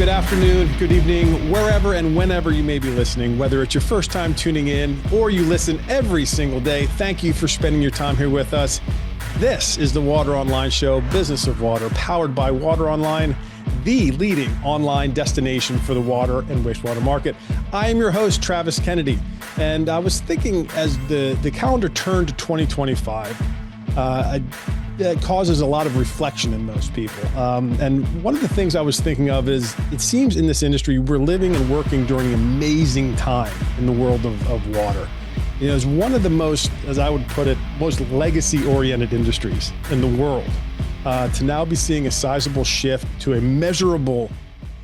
good afternoon, good evening, wherever and whenever you may be listening, whether it's your first time tuning in or you listen every single day. Thank you for spending your time here with us. This is the Water Online Show, Business of Water, powered by Water Online, the leading online destination for the water and wastewater market. I am your host, Travis Kennedy, and I was thinking as the calendar turned to 2025, it causes a lot of reflection in most people. And one of the things I was thinking of is it seems in this industry, we're living and working during an amazing time in the world of water. You know, it's one of the most, as I would put it, most legacy-oriented industries in the world. To now be seeing a sizable shift to a measurable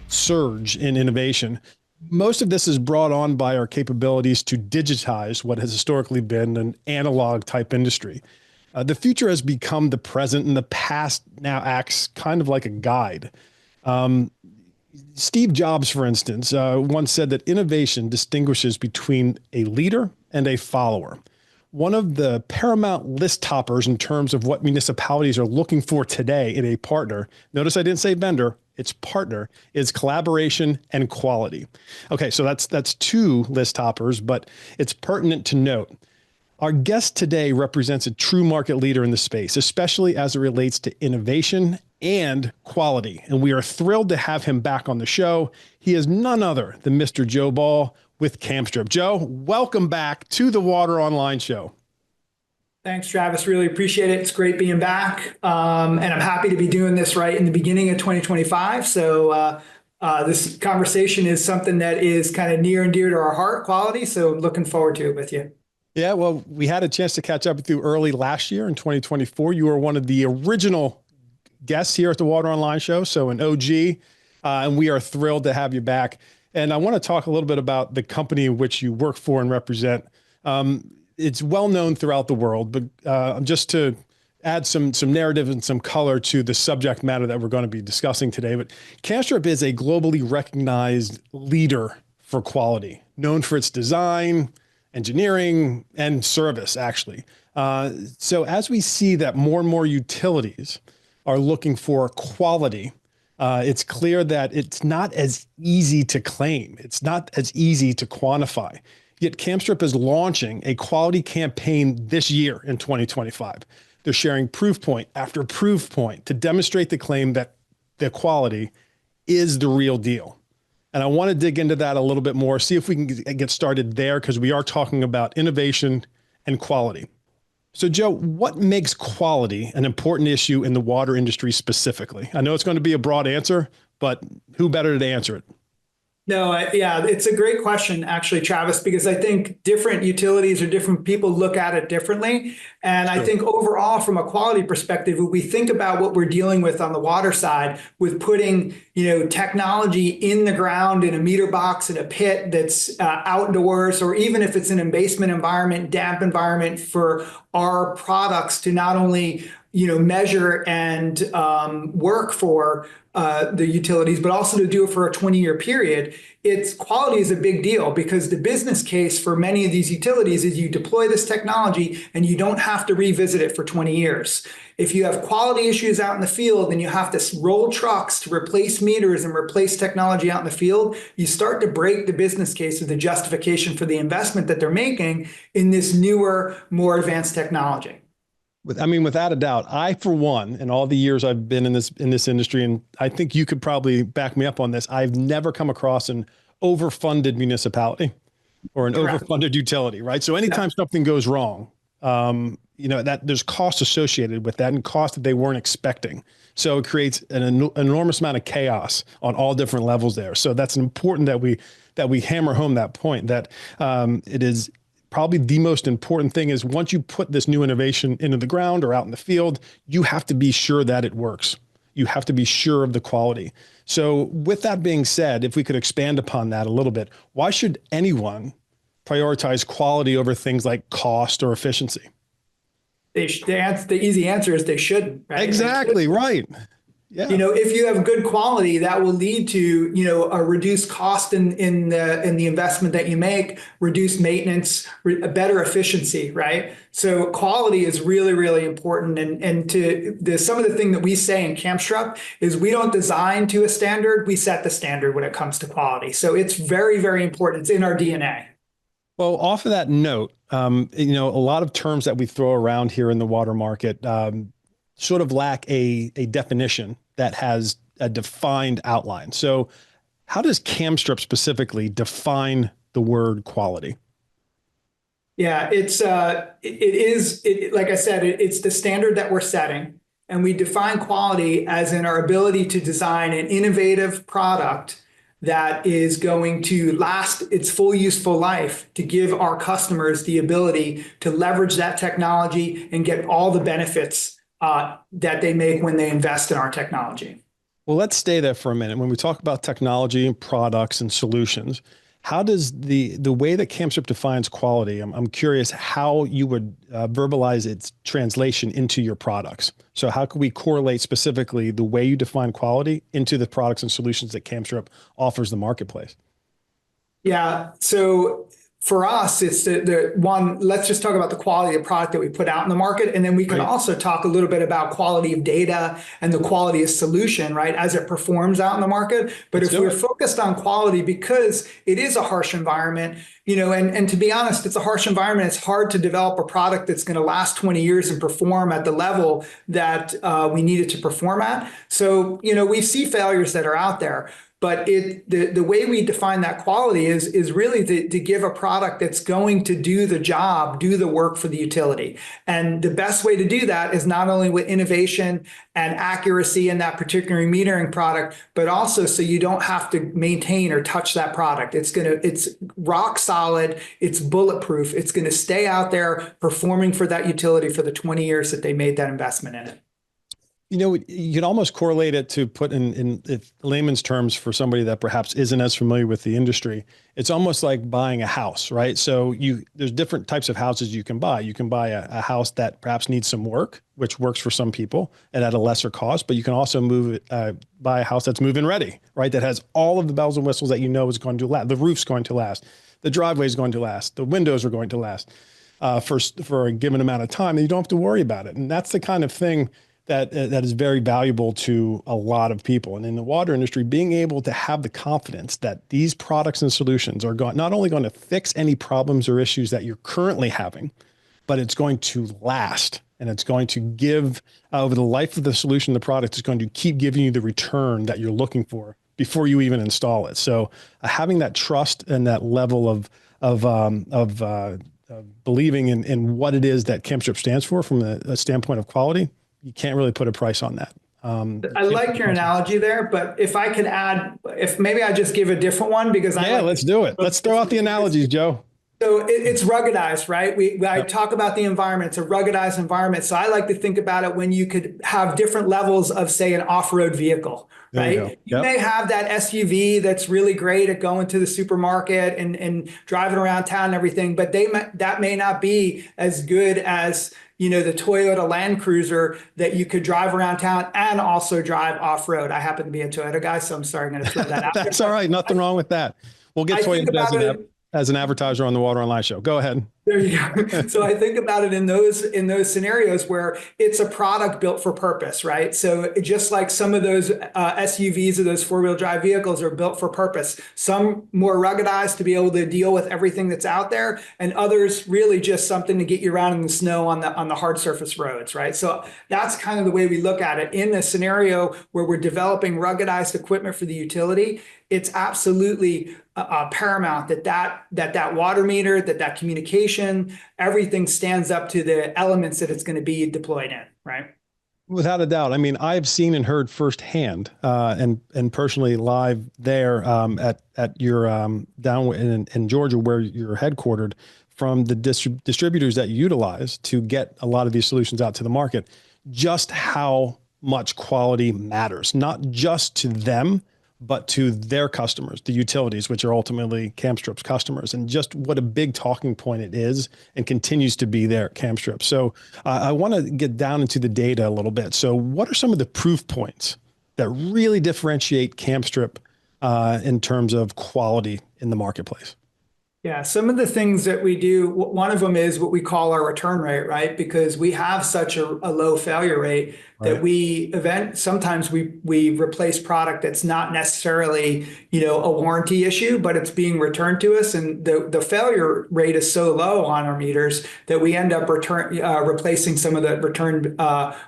surge in innovation. Most of this is brought on by our capabilities to digitize what has historically been an analog type industry. The future has become the present, and the past now acts kind of like a guide. Steve Jobs, for instance, once said that innovation distinguishes between a leader and a follower. One of the paramount list toppers in terms of what municipalities are looking for today in a partner, notice I didn't say vendor, it's partner, is collaboration and quality. Okay, so that's two list toppers, but it's pertinent to note. Our guest today represents a true market leader in the space, especially as it relates to innovation and quality. And we are thrilled to have him back on the show. He is none other than Mr. Joe Ball with Kamstrup. Joe, welcome back to the Water Online Show. Thanks, Travis. Really appreciate it. It's great being back. And I'm happy to be doing this right in the beginning of 2025. So this conversation is something that is kind of near and dear to our heart, quality. So looking forward to it with you. Yeah, well, we had a chance to catch up with you early last year in 2024. You were one of the original guests here at the Water Online Show, so an OG, and we are thrilled to have you back. And I want to talk a little bit about the company in which you work for and represent. It's well known throughout the world, but just to add some narrative and some color to the subject matter that we're going to be discussing today. But Kamstrup is a globally recognized leader for quality, known for its design, engineering, and service, actually. So as we see that more and more utilities are looking for quality, it's clear that it's not as easy to claim. It's not as easy to quantify. Yet Kamstrup is launching a quality campaign this year in 2025. They're sharing proof point after proof point to demonstrate the claim that the quality is the real deal. And I want to dig into that a little bit more, see if we can get started there, because we are talking about innovation and quality. So Joe, what makes quality an important issue in the water industry specifically? I know it's going to be a broad answer, but who better to answer it? No, yeah, it's a great question, actually, Travis, because I think different utilities or different people look at it differently. And I think overall, from a quality perspective, if we think about what we're dealing with on the water side, with putting, technology in the ground in a meter box in a pit that's outdoors, or even if it's in a basement environment, damp environment, for our products to not only measure and work for the utilities, but also to do it for a 20-year period. Its quality is a big deal because the business case for many of these utilities is you deploy this technology and you don't have to revisit it for 20 years. If you have quality issues out in the field and you have to roll trucks to replace meters and replace technology out in the field, you start to break the business case of the justification for the investment that they're making in this newer, more advanced technology. Without a doubt, I, for one, in all the years I've been in this industry, and I think you could probably back me up on this, I've never come across an overfunded municipality or an overfunded utility, right? So anytime something goes wrong, that there's costs associated with that and costs that they weren't expecting. So it creates an enormous amount of chaos on all different levels there. So that's important that we hammer home that point, that it is probably the most important thing is once you put this new innovation into the ground or out in the field, you have to be sure that it works. You have to be sure of the quality. So with that being said, if we could expand upon that a little bit, why should anyone prioritize quality over things like cost or efficiency? The easy answer is they shouldn't. Right? Exactly, right. Yeah. If you have good quality, that will lead to, a reduced cost in the investment that you make, reduced maintenance, a better efficiency, right? So quality is really, really important. And some of the thing that we say in Kamstrup is we don't design to a standard, we set the standard when it comes to quality. So it's very, very important. It's in our DNA. Well, off of that note, a lot of terms that we throw around here in the water market sort of lack a definition that has a defined outline. So, how does Kamstrup specifically define the word quality? Yeah, like I said, it's the standard that we're setting, and we define quality as in our ability to design an innovative product that is going to last its full useful life, to give our customers the ability to leverage that technology and get all the benefits that they make when they invest in our technology. Well, let's stay there for a minute. When we talk about technology and products and solutions, how does the way that Kamstrup defines quality? I'm curious how you would verbalize its translation into your products. So how can we correlate specifically the way you define quality into the products and solutions that Kamstrup offers the marketplace? Yeah. So for us, it's the one, let's just talk about the quality of product that we put out in the market. And then we can also talk a little bit about quality of data and the quality of solution, right, as it performs out in the market. But if we're focused on quality, because it is a harsh environment, and to be honest, it's a harsh environment. It's hard to develop a product that's going to last 20 years and perform at the level that we need it to perform at. So, we see failures that are out there. But the way we define that quality is really to give a product that's going to do the job, do the work for the utility. And the best way to do that is not only with innovation and accuracy in that particular metering product, but also so you don't have to maintain or touch that product. It's rock solid, it's bulletproof, it's going to stay out there performing for that utility for the 20 years that they made that investment in it. You can almost correlate it to put in layman's terms for somebody that perhaps isn't as familiar with the industry. It's almost like buying a house, right? So there's different types of houses you can buy. You can buy a house that perhaps needs some work, which works for some people and at a lesser cost, but you can also buy a house that's move-in ready, right? That has all of the bells and whistles that is going to last. The roof's going to last. The driveway is going to last. The windows are going to last for a given amount of time, and you don't have to worry about it. And that's the kind of thing that is very valuable to a lot of people. And in the water industry, being able to have the confidence that these products and solutions are not only going to fix any problems or issues that you're currently having, but it's going to last, and it's going to give over the life of the solution, the product is going to keep giving you the return that you're looking for before you even install it. So having that trust and that level of believing in what it is that Kamstrup stands for from a standpoint of quality, you can't really put a price on that. I like your analogy there, but if I could add, if maybe I just give a different one because let's do it. Let's throw out the analogies, Joe. So it's ruggedized, right? I talk about the environment. It's a ruggedized environment. So I like to think about it when you could have different levels of, say, an off-road vehicle, right? You may have that SUV that's really great at going to the supermarket and driving around town and everything, but that may not be as good as the Toyota Land Cruiser that you could drive around town and also drive off-road. I happen to be a Toyota guy, so I'm sorry, I'm going to throw that out. That's all right. Nothing wrong with that. We'll get Toyota as an advertiser on the Water Online Show. Go ahead. There you go. So I think about it in those scenarios where it's a product built for purpose, right? So just like some of those SUVs or those four-wheel drive vehicles are built for purpose, some more ruggedized to be able to deal with everything that's out there, and others really just something to get you around in the snow on the hard surface roads, right? So that's kind of the way we look at it. In a scenario where we're developing ruggedized equipment for the utility, it's absolutely paramount that water meter, that communication, everything stands up to the elements that it's going to be deployed in, right? Without a doubt. I mean, I've seen and heard firsthand, and personally live there at your down in Georgia, where you're headquartered, from the distributors that you utilize to get a lot of these solutions out to the market, just how much quality matters, not just to them, but to their customers, the utilities, which are ultimately Kamstrup's customers, and just what a big talking point it is and continues to be there at Kamstrup. So I want to get down into the data a little bit. So what are some of the proof points that really differentiate Kamstrup in terms of quality in the marketplace? Yeah, some of the things that we do, one of them is what we call our return rate, right? Because we have such a low failure rate that Right. sometimes we replace product that's not necessarily, a warranty issue, but it's being returned to us. And the failure rate is so low on our meters that we end up replacing some of the returned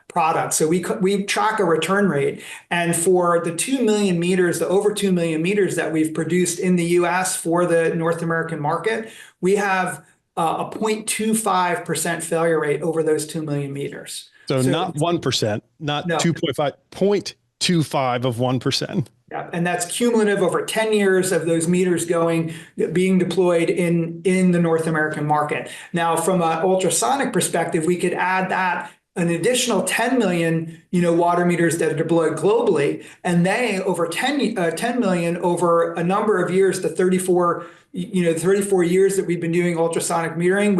products. So we track a return rate. And for the 2 million meters, the over 2 million meters that we've produced in the US for the North American market, we have a 0.25% failure rate over those 2 million meters. So So not 1%, not no, 2.5, 0.25 of 1%. yeah, and that's cumulative over 10 years of those meters being deployed in the North American market. Now, from an ultrasonic perspective, we could add that an additional 10 million, water meters that are deployed globally, and they over 10 million over a number of years, the 34 years that we've been doing ultrasonic metering.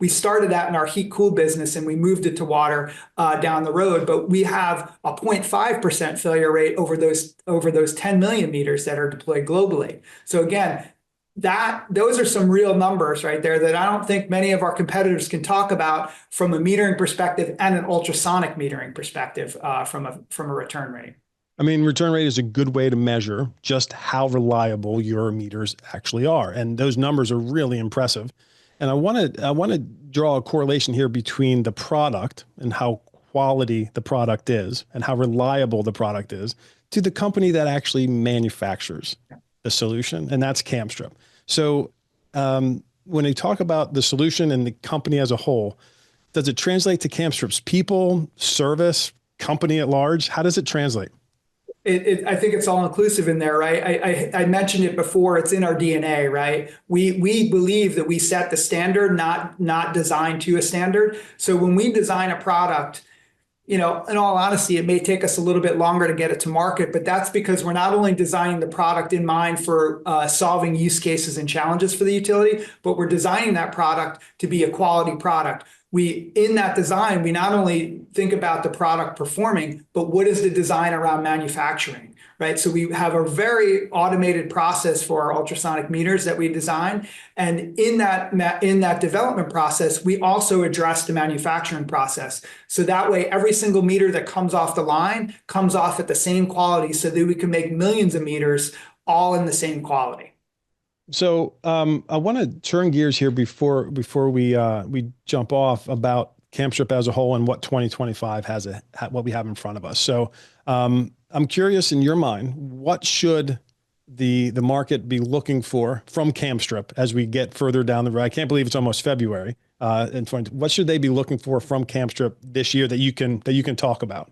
We started that in our heat cool business and we moved it to water down the road, but we have a 0.5% failure rate over those 10 million meters that are deployed globally. So again, those are some real numbers right there that I don't think many of our competitors can talk about from a metering perspective and an ultrasonic metering perspective from a return rate. I mean, return rate is a good way to measure just how reliable your meters actually are. And those numbers are really impressive. And I want to draw a correlation here between the product and how quality the product is and how reliable the product is to the company that actually manufactures the solution, and that's Kamstrup. So when you talk about the solution and the company as a whole, does it translate to Kamstrup's people, service, company at large? How does it translate? I think it's all inclusive in there, right? I mentioned it before. It's in our DNA, right? We believe that we set the standard, not design to a standard. So when we design a product, in all honesty, it may take us a little bit longer to get it to market, but that's because we're not only designing the product in mind for solving use cases and challenges for the utility, but we're designing that product to be a quality product. In that design, we not only think about the product performing, but what is the design around manufacturing, right? So we have a very automated process for our ultrasonic meters that we design. And in that development process, we also address the manufacturing process. So that way, every single meter that comes off the line comes off at the same quality so that we can make millions of meters all in the same quality. So I want to turn gears here before we jump off about Kamstrup as a whole and what 2025 what we have in front of us. So I'm curious, in your mind, what should the market be looking for from Kamstrup as we get further down the road? I can't believe it's almost February. What should they be looking for from Kamstrup this year that you can talk about?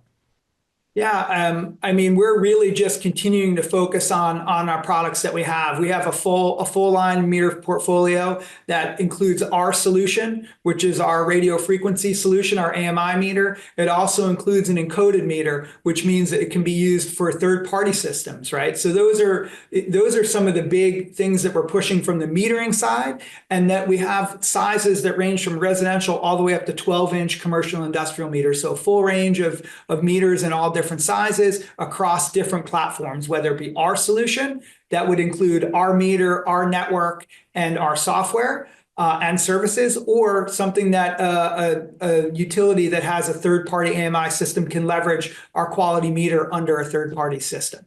Yeah, I mean, we're really just continuing to focus on our products that we have. We have a full line meter portfolio that includes our solution, which is our radio frequency solution, our AMI meter. It also includes an encoded meter, which means that it can be used for third-party systems, right? So those are some of the big things that we're pushing from the metering side, and that we have sizes that range from residential all the way up to 12-inch commercial industrial meters. So a full range of meters in all different sizes across different platforms, whether it be our solution that would include our meter, our network, and our software and services, or something that a utility that has a third-party AMI system can leverage our quality meter under a third-party system.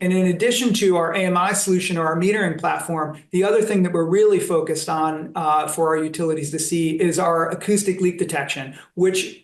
And in addition to our AMI solution or our metering platform, the other thing that we're really focused on for our utilities to see is our acoustic leak detection, which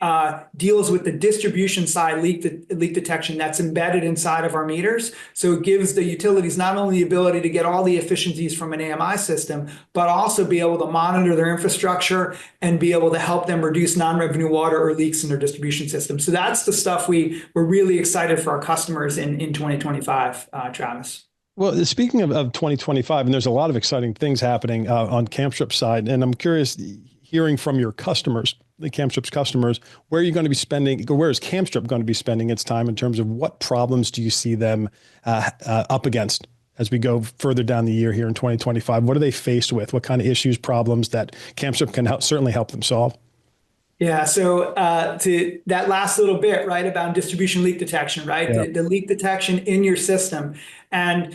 deals with the distribution side leak detection that's embedded inside of our meters. So it gives the utilities not only the ability to get all the efficiencies from an AMI system, but also be able to monitor their infrastructure and be able to help them reduce non-revenue water or leaks in their distribution system. So that's the stuff we're really excited for our customers in 2025. Travis. Well, speaking of 2025, and there's a lot of exciting things happening on Kamstrup's side, and I'm curious, hearing from your customers, the Kamstrup's customers, where are you going to be spending, or where is Kamstrup going to be spending its time in terms of what problems do you see them up against as we go further down the year here in 2025? What are they faced with? What kind of issues, problems that Kamstrup can certainly help them solve? Yeah, so to that last little bit, right, about distribution leak detection, right, Yeah. the leak detection in your system, and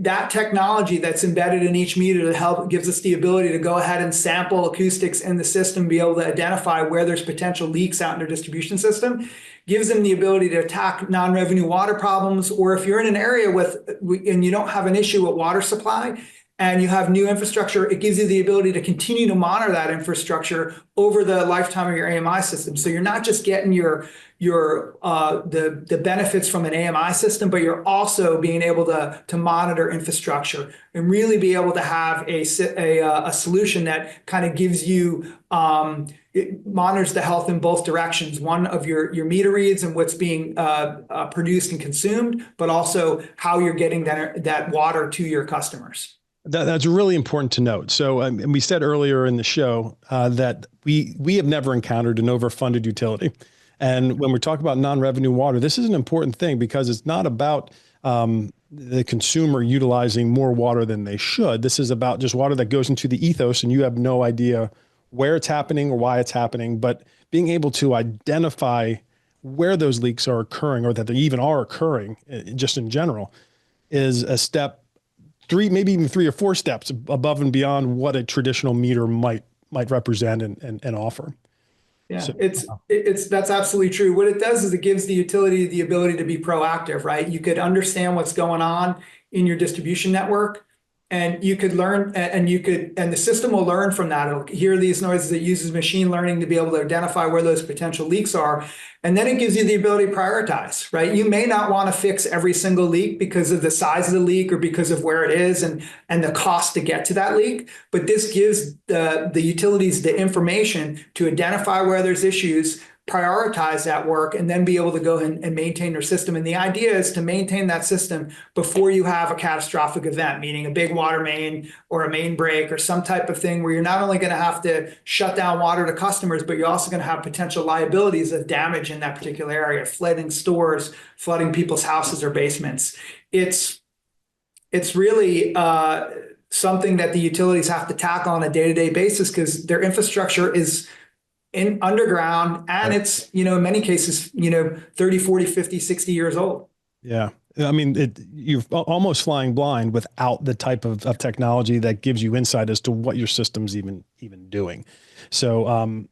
that technology that's embedded in each meter to help gives us the ability to go ahead and sample acoustics in the system, be able to identify where there's potential leaks out in their distribution system, gives them the ability to attack non-revenue water problems, or if you're in an area and you don't have an issue with water supply, and you have new infrastructure, it gives you the ability to continue to monitor that infrastructure over the lifetime of your AMI system. So you're not just getting the benefits from an AMI system, but you're also being able to monitor infrastructure and really be able to have a solution that kind of gives you it monitors the health in both directions. One of your meter reads and what's being produced and consumed, but also how you're getting that water to your customers. That's really important to note. So, and we said earlier in the show that we have never encountered an overfunded utility. And when we talk about non-revenue water, this is an important thing because it's not about the consumer utilizing more water than they should. This is about just water that goes into the ethos and you have no idea where it's happening or why it's happening, but being able to identify where those leaks are occurring or that they even are occurring just in general is a step maybe even 3 or 4 steps above and beyond what a traditional meter might represent and offer. Yeah, So, that's absolutely true. What it does is it gives the utility the ability to be proactive, right? You could understand what's going on in your distribution network, and you could learn, and the system will learn from that. It'll hear these noises. It uses machine learning to be able to identify where those potential leaks are, and then it gives you the ability to prioritize, right? You may not want to fix every single leak because of the size of the leak or because of where it is and the cost to get to that leak, but this gives the utilities the information to identify where there's issues, prioritize that work, and then be able to go and maintain their system. And the idea is to maintain that system before you have a catastrophic event, meaning a big water main or a main break or some type of thing where you're not only going to have to shut down water to customers, but you're also going to have potential liabilities of damage in that particular area, flooding stores, flooding people's houses or basements. It's really something that the utilities have to tackle on a day-to-day basis because their infrastructure is in underground and it's, in many cases, 30, 40, 50, 60 years old. yeah. I mean, you're almost flying blind without the type of technology that gives you insight as to what your system's even doing. So,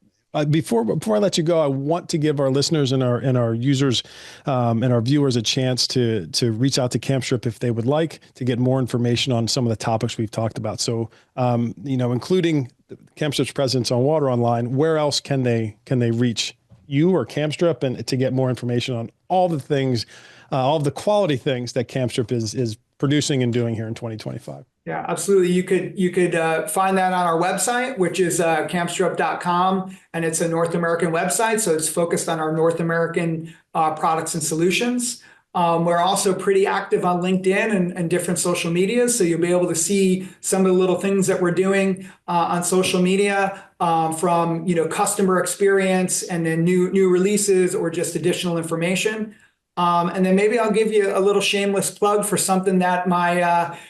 before I let you go, I want to give our listeners and our users and our viewers a chance to reach out to Kamstrup if they would like to get more information on some of the topics we've talked about. So, including Kamstrup's presence on Water Online, where else can they reach you or Kamstrup and to get more information on all the things, all of the quality things that Kamstrup is producing and doing here in 2025? Yeah, absolutely. You could find that on our website, which is kamstrup.com, and it's a North American website, so it's focused on our North American products and solutions. We're also pretty active on LinkedIn and different social medias, so you'll be able to see some of the little things that we're doing on social media, from customer experience and then new releases or just additional information. And then maybe I'll give you a little shameless plug for something that my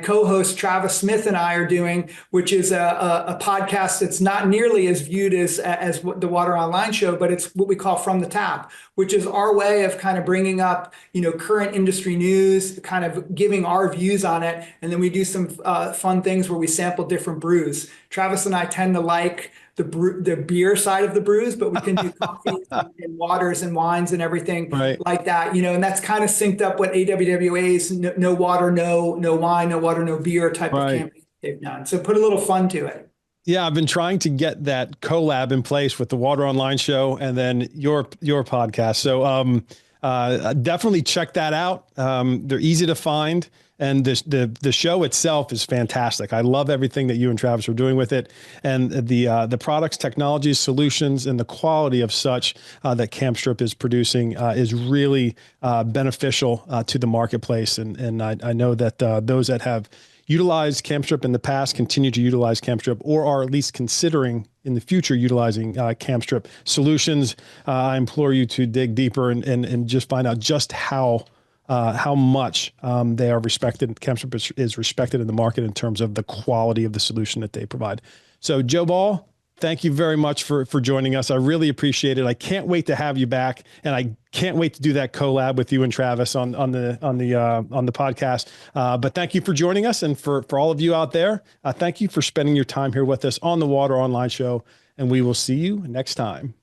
co-host Travis Smith and I are doing, which is a podcast that's not nearly as viewed as the Water Online show, but it's what we call From the Tap, which is our way of kind of bringing up current industry news, kind of giving our views on it, and then we do some fun things where we sample different brews. Travis and I tend to like the beer side of the brews, but we can do coffees and waters and wines and everything like that, and that's kind of synced up what AWWA's no water, no wine, no water, no beer type of campaign they've done. So put a little fun to it. Yeah, I've been trying to get that collab in place with the Water Online show and then your podcast. So definitely check that out. They're easy to find. And the show itself is fantastic. I love everything that you and Travis are doing with it, and the products, technologies, solutions, and the quality of such that Kamstrup is producing is really beneficial to the marketplace. And I know that those that have utilized Kamstrup in the past continue to utilize Kamstrup, or are at least considering in the future utilizing Kamstrup solutions. I implore you to dig deeper and just find out just how much they are respected. Kamstrup is respected in the market in terms of the quality of the solution that they provide. So Joe Ball, thank you very much for joining us. I really appreciate it. I can't wait to have you back, and I can't wait to do that collab with you and Travis on the podcast. But thank you for joining us, and for all of you out there, thank you for spending your time here with us on the Water Online Show, and we will see you next time.